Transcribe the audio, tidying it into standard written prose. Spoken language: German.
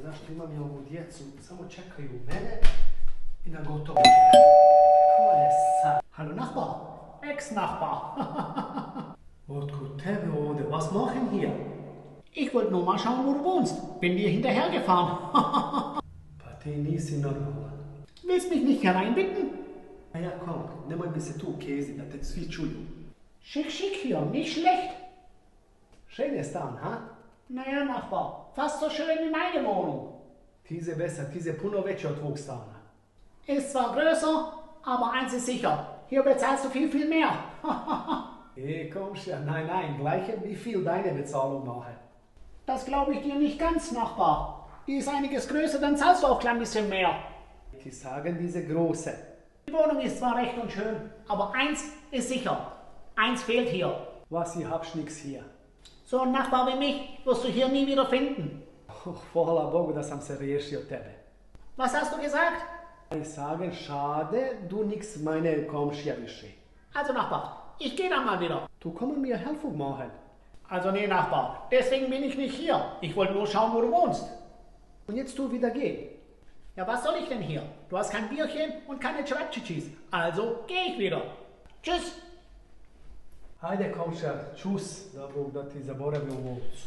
zašto imam ja ovu djecu, samo čekaju mene i na gotovo čekaju. Ko je sad? Hallo Nachbar, Ex-Nachbar. Otkud tebe ovdje? Was machen hier? Ich wollte nur mal schauen, wo du wohnst. Bin dir hinterhergefahren. Pa ti nisi normalan. Willst mich nicht hereinbitten? A ja kom, nemoj mi se tu kezit da te svi čuju. Schick, schick hier, nicht schlecht. Schön je stan, ha? Naja, Nachbar, fast so schön wie meine Wohnung. Ti se besa, ti se puno veće od tvog stana. Ist zwar größer, aber eins ist sicher. Hier bezahlst du viel, viel mehr. Komšija, nein, gleiche wie viel deine Bezahlung machen. Das glaube ich dir nicht ganz, Nachbar. Die ist einiges größer, dann zahlst du auch ein klein bisschen mehr. Die sagen diese große. Die Wohnung ist zwar recht und schön, aber eins ist sicher. Eins fehlt hier. Was, ich hab's nix hier. So einen Nachbar wie mich wirst du hier nie wieder finden. Oh, hvala Bogu da sam se riješio tebe. Was hast du gesagt? Ich sage, schade, du nix meine Komšija više. Also Nachbar, ich gehe dann mal wieder. Du kommst mir Helfung machen. Also nee, Nachbar, deswegen bin ich nicht hier. Ich wollte nur schauen, wo du wohnst. Und jetzt du wieder gehen. Ja, was soll ich denn hier? Du hast kein Bierchen und keine Cevapcicis. Also gehe ich wieder. Tschüss. Hajde Komšija, čus, da Bog da ti zaboravim u ovcu.